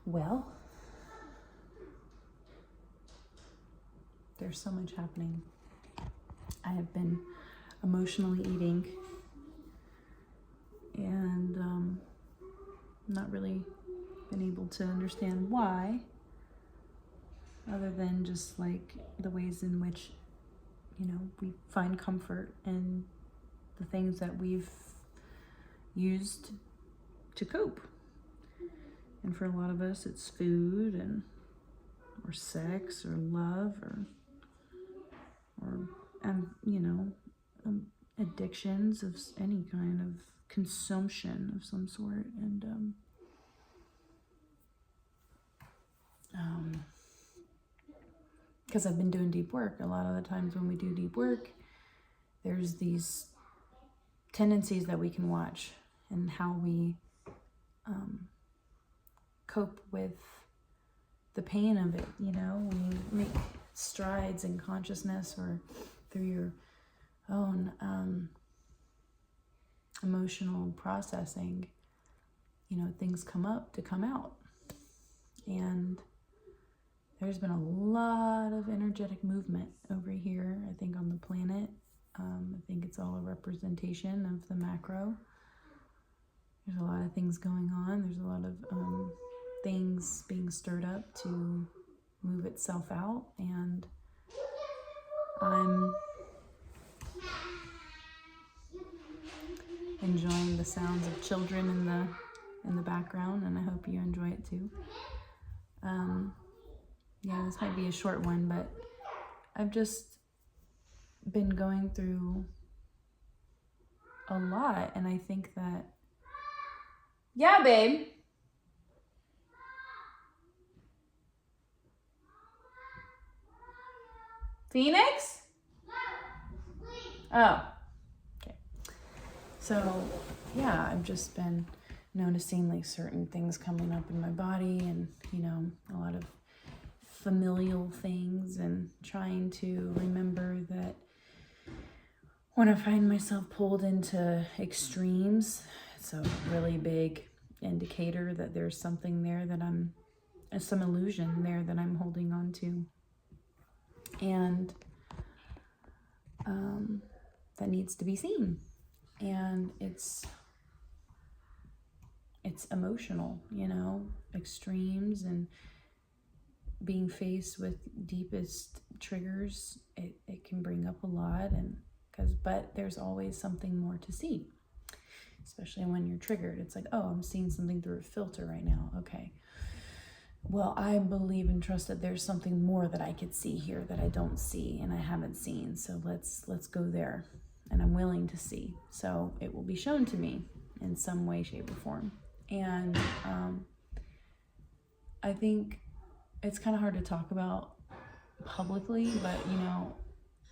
Well, there's so much happening. I have been emotionally eating and not really been able to understand why, other than just like the ways in which, we find comfort in the things that we've used to cope. And for a lot of us, it's food or sex or love or addictions of any kind of consumption of some sort. And because I've been doing deep work, a lot of the times when we do deep work, there's these tendencies that we can watch and how we cope with the pain of it, when you make strides in consciousness or through your own emotional processing, things come up to come out. And there's been a lot of energetic movement over here, I think, on the planet. I think it's all a representation of the macro. There's a lot of things going on. There's a lot of things being stirred up to move itself out. And I'm enjoying the sounds of children in the background, and I hope you enjoy it too. This might be a short one, but I've just been going through a lot, and I think that, yeah, babe. Phoenix? Oh, okay. So, yeah, I've just been noticing like certain things coming up in my body and, a lot of familial things, and trying to remember that when I find myself pulled into extremes, it's a really big indicator that there's something there that some illusion there that I'm holding on to. And that needs to be seen. And it's emotional, extremes and being faced with deepest triggers. It can bring up a lot, but there's always something more to see, especially when you're triggered. It's like, oh, I'm seeing something through a filter right now. Okay. Well, I believe and trust that there's something more that I could see here that I don't see and I haven't seen. So let's go there. And I'm willing to see. So it will be shown to me in some way, shape, or form. And I think it's kind of hard to talk about publicly, but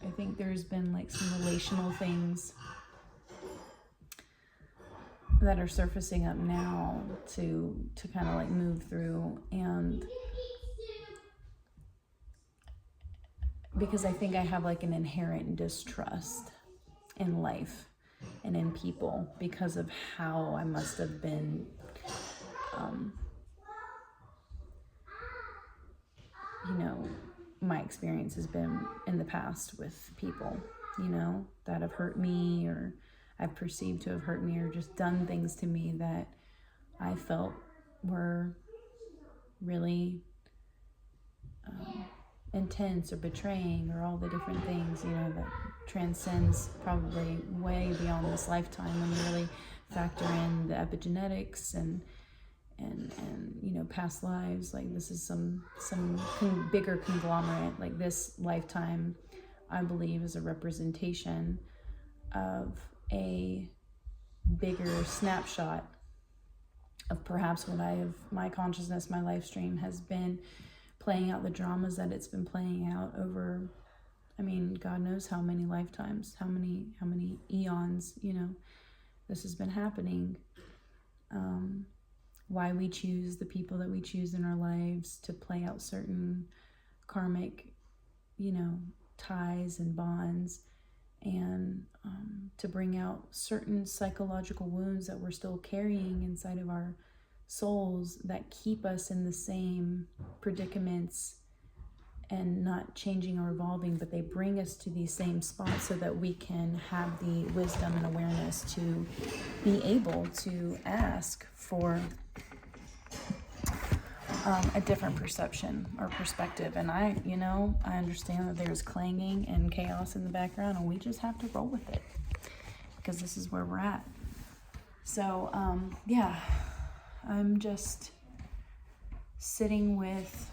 I think there's been like some relational things that are surfacing up now to kind of like move through. And because I think I have like an inherent distrust in life and in people because of how I must have been my experience has been in the past with people that have hurt me, or I've perceived to have hurt me, or just done things to me that I felt were really intense or betraying, or all the different things, that transcends probably way beyond this lifetime when you really factor in the epigenetics and past lives. Like, this is some bigger conglomerate. Like, this lifetime, I believe, is a representation of a bigger snapshot of perhaps what my consciousness, my life stream has been playing out, the dramas that it's been playing out over, God knows how many lifetimes, how many eons, this has been happening. Why we choose the people that we choose in our lives to play out certain karmic, ties and bonds, and to bring out certain psychological wounds that we're still carrying inside of our souls that keep us in the same predicaments and not changing or evolving, but they bring us to these same spots so that we can have the wisdom and awareness to be able to ask for a different perception or perspective. And I understand that there's clanging and chaos in the background, and we just have to roll with it because this is where we're at. So, I'm just sitting with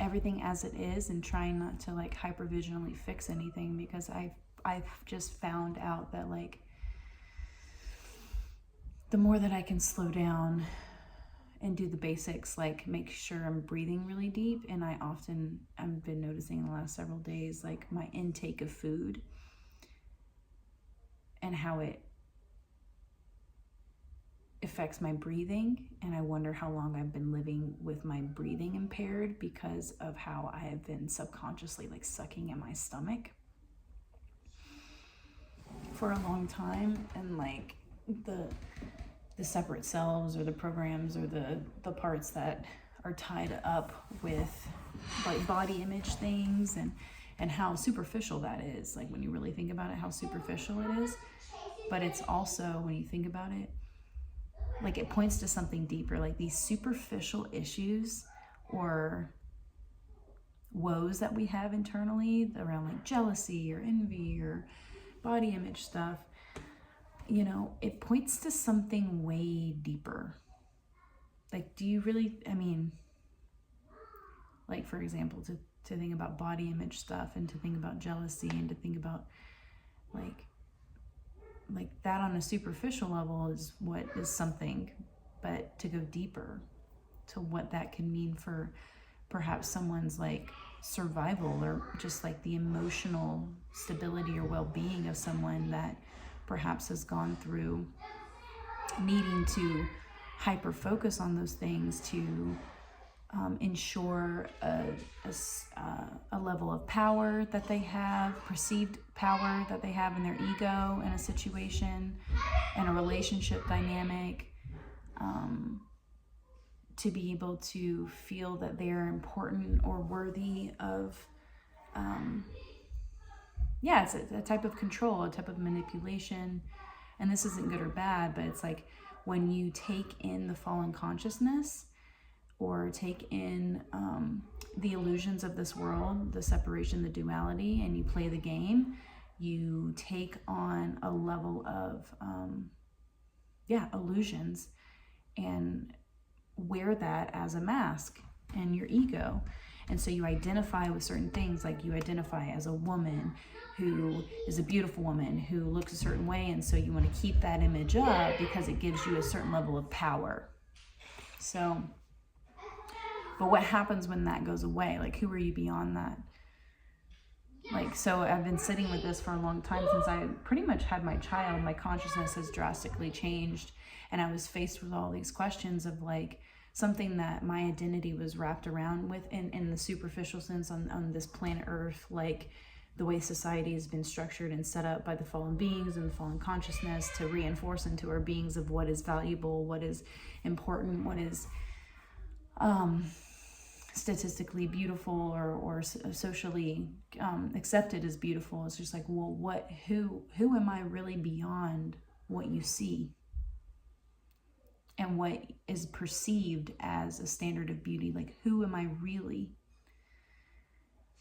everything as it is and trying not to like hypervigilantly fix anything, because I've just found out that like the more that I can slow down and do the basics, like make sure I'm breathing really deep. And I've been noticing in the last several days, like my intake of food and how it affects my breathing. And I wonder how long I've been living with my breathing impaired because of how I have been subconsciously like sucking in my stomach for a long time. And like the separate selves or the programs or the parts that are tied up with like body image things and how superficial that is, like when you really think about it, how superficial it is. But it's also, when you think about it, like it points to something deeper, like these superficial issues or woes that we have internally around like jealousy or envy or body image stuff. It points to something way deeper. Like, do you really, like for example, to think about body image stuff and to think about jealousy and to think about like that on a superficial level is what is something, but to go deeper to what that can mean for perhaps someone's like survival or just like the emotional stability or well-being of someone that perhaps has gone through needing to hyper focus on those things to ensure a level of power that they have, perceived power that they have in their ego in a situation and a relationship dynamic, to be able to feel that they are important or worthy of, it's a type of control, a type of manipulation. And this isn't good or bad, but it's like when you take in the fallen consciousness or take in the illusions of this world, the separation, the duality, and you play the game, you take on a level of, illusions and wear that as a mask and your ego. And so you identify with certain things, like you identify as a woman who is a beautiful woman who looks a certain way, and so you want to keep that image up because it gives you a certain level of power. So, but what happens when that goes away? Like, who are you beyond that? Like, so I've been sitting with this for a long time. Since I pretty much had my child, my consciousness has drastically changed. And I was faced with all these questions of like something that my identity was wrapped around with in the superficial sense on this planet Earth, like the way society has been structured and set up by the fallen beings and the fallen consciousness to reinforce into our beings of what is valuable, what is important, what is statistically beautiful or socially accepted as beautiful. It's just like, well, who am I really beyond what you see and what is perceived as a standard of beauty? Like, who am I really?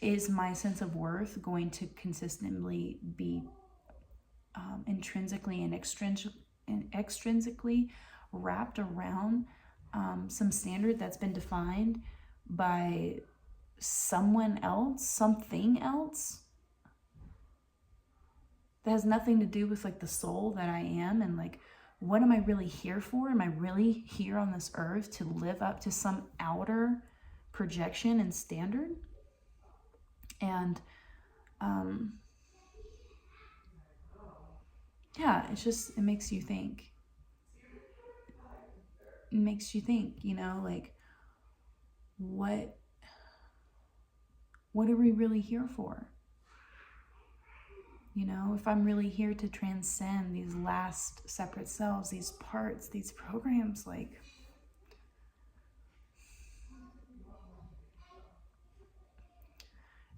Is my sense of worth going to consistently be intrinsically and extrinsically wrapped around some standard that's been defined by someone else, something else that has nothing to do with like the soul that I am? And like, what am I really here for? Am I really here on this earth to live up to some outer projection and standard? And it makes you think. It makes you think, like, what are we really here for? If I'm really here to transcend these last separate selves, these parts, these programs, like,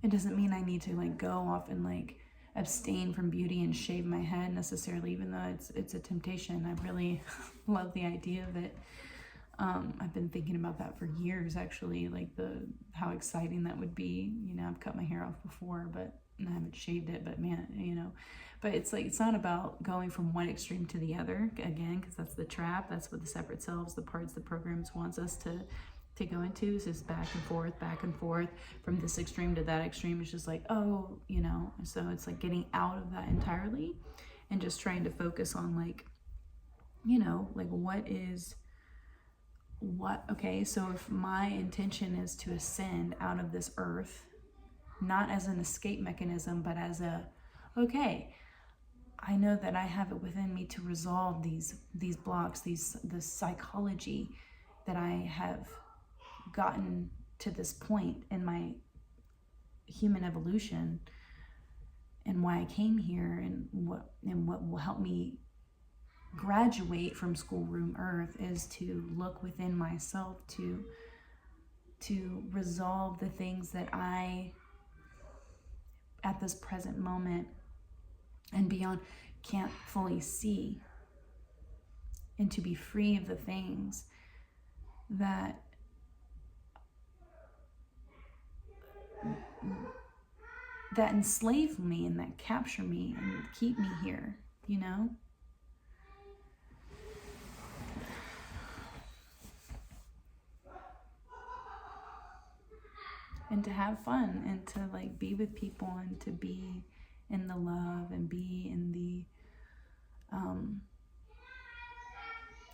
It doesn't mean I need to like go off and like abstain from beauty and shave my head necessarily, even though it's a temptation. I really love the idea of it. I've been thinking about that for years, actually, like how exciting that would be. You know, I've cut my hair off before, but I haven't shaved it, but man, you know, but it's like, it's not about going from one extreme to the other, again, because that's the trap. That's what the separate selves, the parts the programs wants us to go into, is just back and forth from this extreme to that extreme. It's just like, oh, you know, so it's like getting out of that entirely and just trying to focus on like, you know, like okay, so if my intention is to ascend out of this earth, not as an escape mechanism, but as okay, I know that I have it within me to resolve these blocks, this psychology that I have gotten to this point in my human evolution, and why I came here, and what will help me graduate from schoolroom earth is to look within myself to resolve the things that I, at this present moment and beyond, can't fully see, and to be free of the things that enslave me and that capture me and keep me here, you know? And to have fun and to like be with people and to be in the love and be in the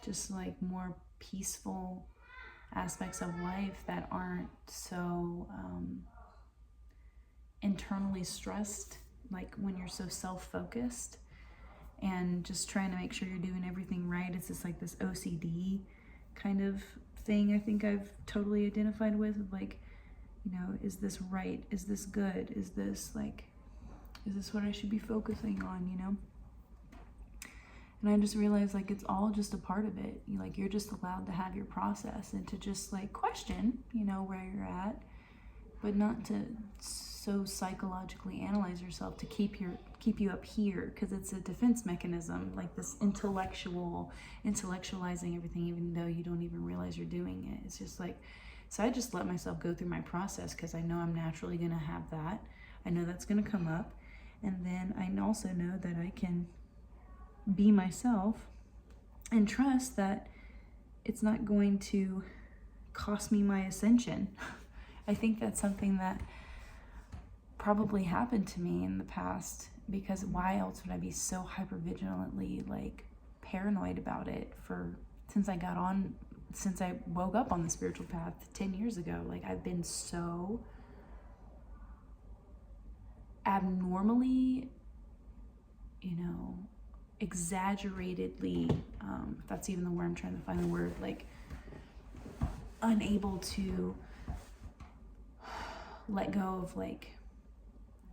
just like more peaceful aspects of life that aren't so internally stressed, like when you're so self-focused and just trying to make sure you're doing everything right. It's just like this OCD kind of thing I think I've totally identified with, like, you know, is this right? Is this good? Is this what I should be focusing on, you know? And I just realized like it's all just a part of it. You're just allowed to have your process and to just like question, you know, where you're at, but not to so psychologically analyze yourself to keep you up here, because it's a defense mechanism, like this intellectualizing everything, even though you don't even realize you're doing it. It's just like, so I just let myself go through my process because I know I'm naturally going to have that. I know that's going to come up. And then I also know that I can be myself and trust that it's not going to cost me my ascension. I think that's something that probably happened to me in the past, because why else would I be so hypervigilantly like paranoid about it since I woke up on the spiritual path 10 years ago. Like, I've been so abnormally, you know, exaggeratedly, if that's even the word, I'm trying to find the word, like unable to let go of, like,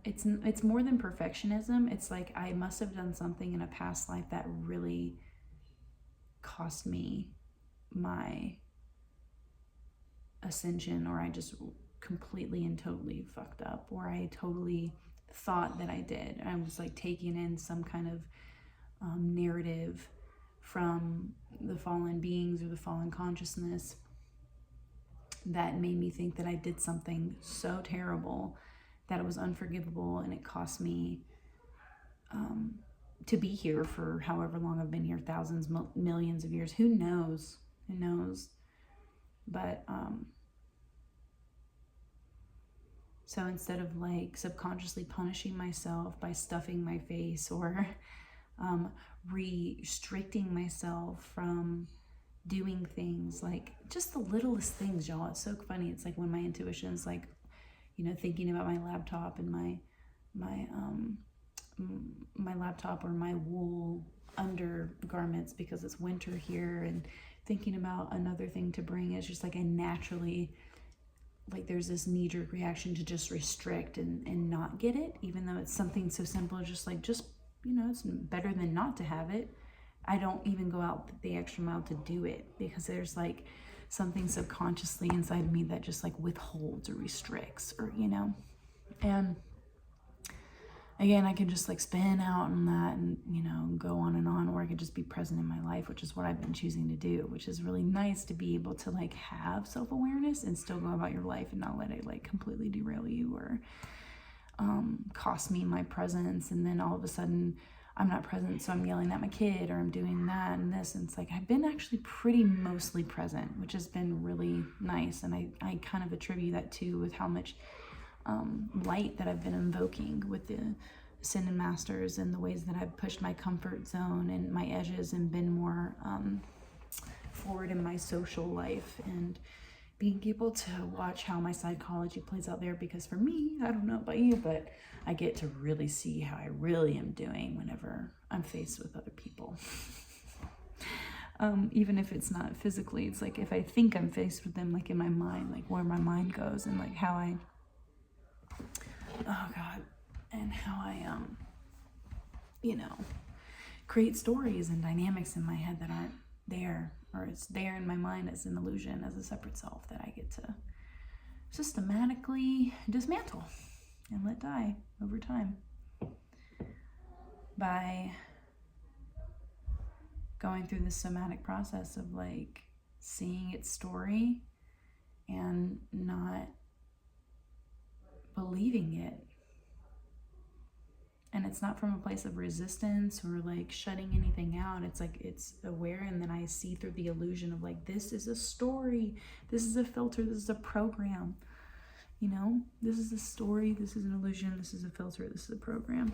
it's more than perfectionism. It's like I must have done something in a past life that really cost me my ascension, or I just completely and totally fucked up, or I totally thought that I did. I was like taking in some kind of narrative from the fallen beings or the fallen consciousness that made me think that I did something so terrible that it was unforgivable, and it cost me to be here for however long I've been here, thousands, millions of years. Who knows? But so instead of like subconsciously punishing myself by stuffing my face or restricting myself from doing things, like just the littlest things, y'all. It's so funny. It's like when my intuition is like, you know, thinking about my laptop and my laptop or my wool undergarments because it's winter here, and thinking about another thing to bring. It's just like I naturally, like, there's this knee-jerk reaction to just restrict and not get it, even though it's something so simple, just you know, it's better than not to have it. I don't even go out the extra mile to do it because there's like something subconsciously inside of me that just like withholds or restricts, or, you know. And again, I can just like spin out on that and, you know, go on and on, or I could just be present in my life, which is what I've been choosing to do, which is really nice to be able to like have self-awareness and still go about your life and not let it like completely derail you or cost me my presence. And then all of a sudden I'm not present, so I'm yelling at my kid, or I'm doing that and this. And it's like, I've been actually pretty mostly present, which has been really nice. And I kind of attribute that to with how much light that I've been invoking with the Ascended Masters, and the ways that I've pushed my comfort zone and my edges and been more forward in my social life, and being able to watch how my psychology plays out there. Because for me, I don't know about you, but I get to really see how I really am doing whenever I'm faced with other people. Even if it's not physically, it's like if I think I'm faced with them, like in my mind, like where my mind goes, and like how I, oh God, and how I, you know, create stories and dynamics in my head that aren't there, or it's there in my mind as an illusion, as a separate self that I get to systematically dismantle and let die over time by going through this somatic process of like seeing its story and not believing it. And it's not from a place of resistance or like shutting anything out. It's like, it's aware, and then I see through the illusion of like, this is a story, this is a filter, this is a program, you know, this is a story, this is an illusion, this is a filter, this is a program.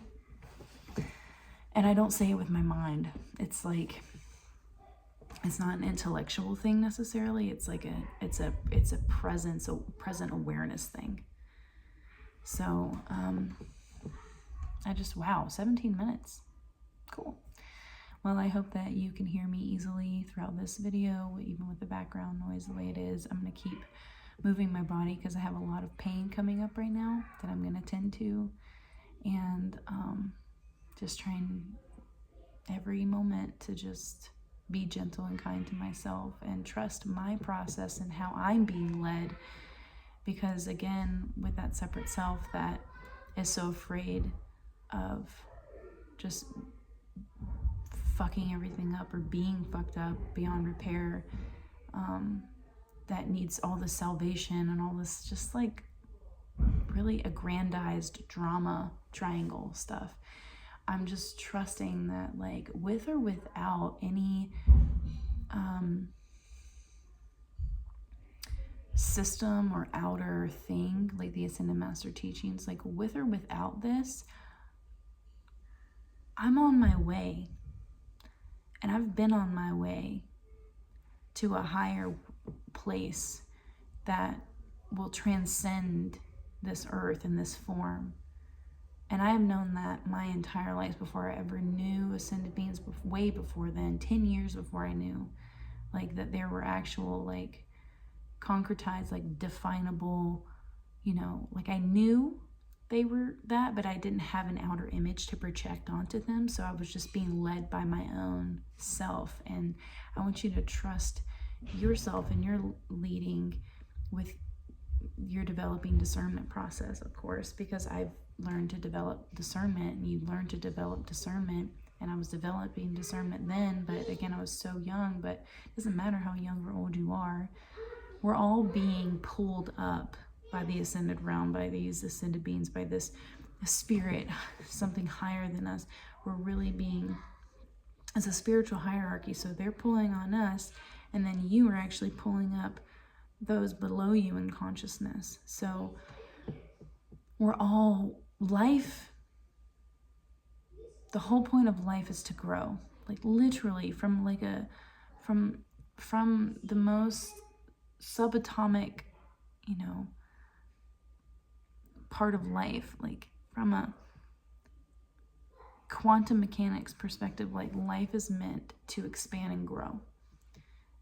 And I don't say it with my mind. It's like, it's not an intellectual thing necessarily. It's like it's a presence, a present awareness thing. So, wow, 17 minutes. Cool. Well, I hope that you can hear me easily throughout this video, even with the background noise the way it is. I'm going to keep moving my body because I have a lot of pain coming up right now that I'm going to tend to. And just trying every moment to just be gentle and kind to myself and trust my process and how I'm being led. Because again, with that separate self that is so afraid of just fucking everything up or being fucked up beyond repair, that needs all this salvation and all this just like really aggrandized drama triangle stuff. I'm just trusting that, like, with or without any system or outer thing, like the Ascended Master teachings, like with or without this, I'm on my way. And I've been on my way to a higher place that will transcend this earth and this form. And I have known that my entire life before I ever knew ascended beings, way before then, 10 years before I knew, like, that there were actual, like, concretized, like, definable, you know, like, I knew they were that, but I didn't have an outer image to project onto them. So I was just being led by my own self. And I want you to trust yourself and your leading with your developing discernment process, of course, because I've learned to develop discernment, and you learn to develop discernment. And I was developing discernment then, but again, I was so young. But it doesn't matter how young or old you are, we're all being pulled up by the ascended realm, by these ascended beings, by this spirit, something higher than us. We're really being, as a spiritual hierarchy. So they're pulling on us, and then you are actually pulling up those below you in consciousness. So we're all, life, the whole point of life is to grow, like literally from like from the most subatomic, you know, part of life, like from a quantum mechanics perspective, like life is meant to expand and grow.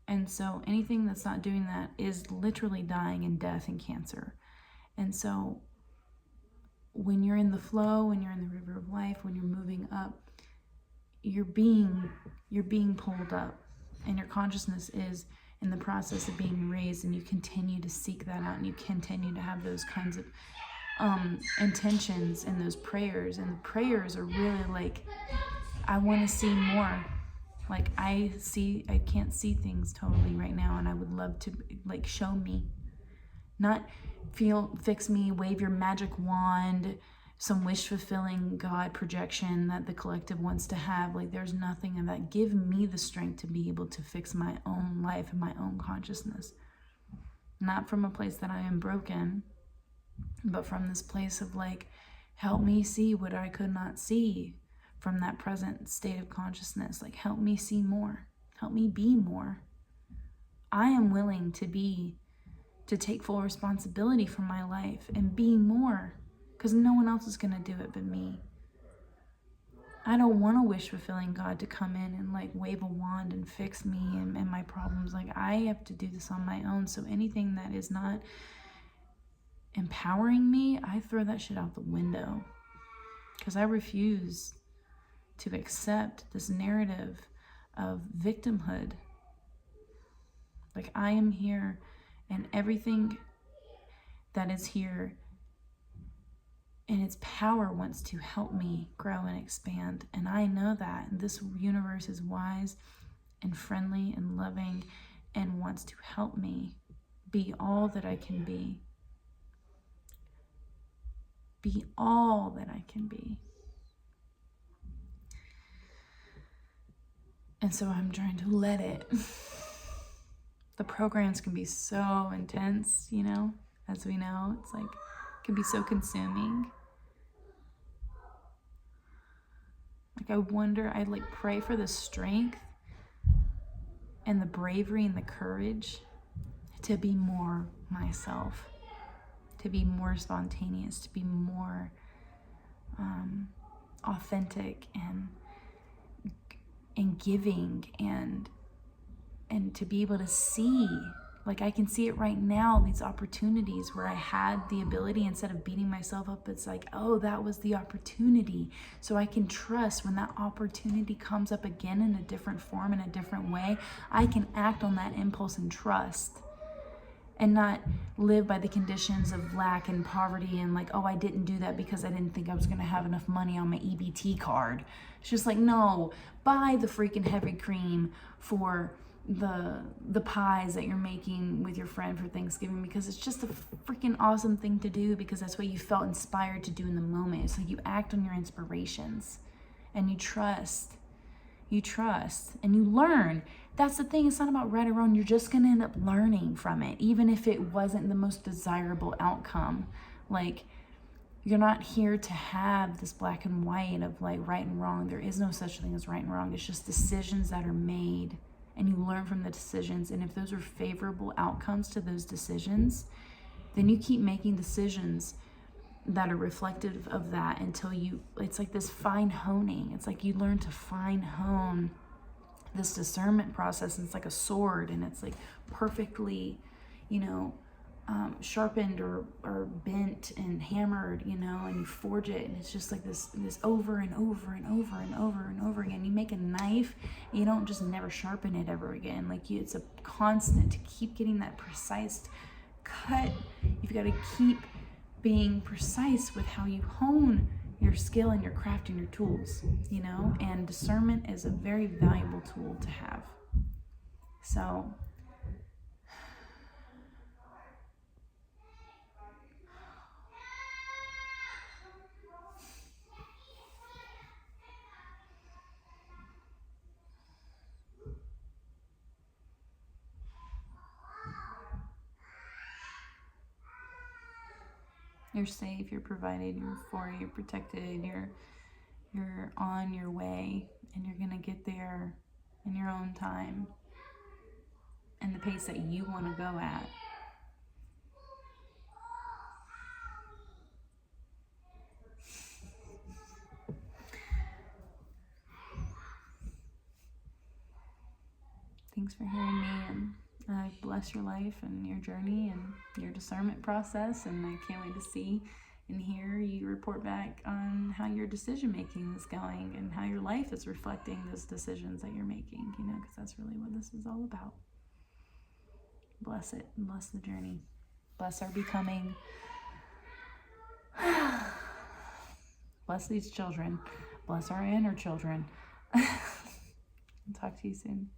And so anything that's not doing that is literally dying in death and cancer. And so when you're in the flow, when you're in the river of life, when you're moving up, you're being pulled up, and your consciousness is in the process of being raised, and you continue to seek that out, and you continue to have those kinds of intentions in those prayers. And the prayers are really like, I want to see more. Like, I can't see things totally right now, and I would love to, like, show me. Not fix me, wave your magic wand, some wish-fulfilling God projection that the collective wants to have. Like, there's nothing of that. Give me the strength to be able to fix my own life and my own consciousness. Not from a place that I am broken, but from this place of, like, help me see what I could not see from that present state of consciousness. Like, help me see more. Help me be more. I am willing to take full responsibility for my life and be more, because no one else is going to do it but me. I don't want a wish-fulfilling God to come in and, like, wave a wand and fix me and my problems. Like, I have to do this on my own. So anything that is not empowering me, I throw that shit out the window, because I refuse to accept this narrative of victimhood. Like, I am here, and everything that is here in its power wants to help me grow and expand. And I know that this universe is wise and friendly and loving and wants to help me be all that I can be. Be all that I can be. And so I'm trying to let it. The programs can be so intense, you know, as we know. It's like, it can be so consuming. Like, I wonder, I like pray for the strength and the bravery and the courage to be more myself, to be more spontaneous, to be more authentic and giving, and to be able to see, like, I can see it right now, these opportunities where I had the ability, instead of beating myself up, it's like, oh, that was the opportunity. So I can trust when that opportunity comes up again in a different form, in a different way, I can act on that impulse and trust, and not live by the conditions of lack and poverty and, like, oh, I didn't do that because I didn't think I was gonna have enough money on my EBT card. It's just like, no, buy the freaking heavy cream for the pies that you're making with your friend for Thanksgiving, because it's just a freaking awesome thing to do, because that's what you felt inspired to do in the moment. It's like you act on your inspirations and you trust and you learn. That's the thing. It's not about right or wrong. You're just going to end up learning from it, even if it wasn't the most desirable outcome. Like, you're not here to have this black and white of, like, right and wrong. There is no such thing as right and wrong. It's just decisions that are made, and you learn from the decisions. And if those are favorable outcomes to those decisions, then you keep making decisions that are reflective of that until it's like this fine honing. It's like you learn to fine hone this discernment process. And it's like a sword, and it's like perfectly, sharpened or bent and hammered, and you forge it, and it's just like this over and over and over and over and over again. You make a knife, you don't just never sharpen it ever again. Like, it's a constant to keep getting that precise cut. You've got to keep being precise with how you hone your skill and your craft and your tools, and discernment is a very valuable tool to have. So you're safe, you're provided, you're for, you're protected, you're on your way, and you're gonna get there in your own time and the pace that you want to go at. Thanks for hearing me, and I bless your life and your journey and your discernment process, and I can't wait to see and hear you report back on how your decision making is going and how your life is reflecting those decisions that you're making, because that's really what this is all about. Bless it, and bless the journey, bless our becoming, Bless these children. Bless our inner children. Talk to you soon.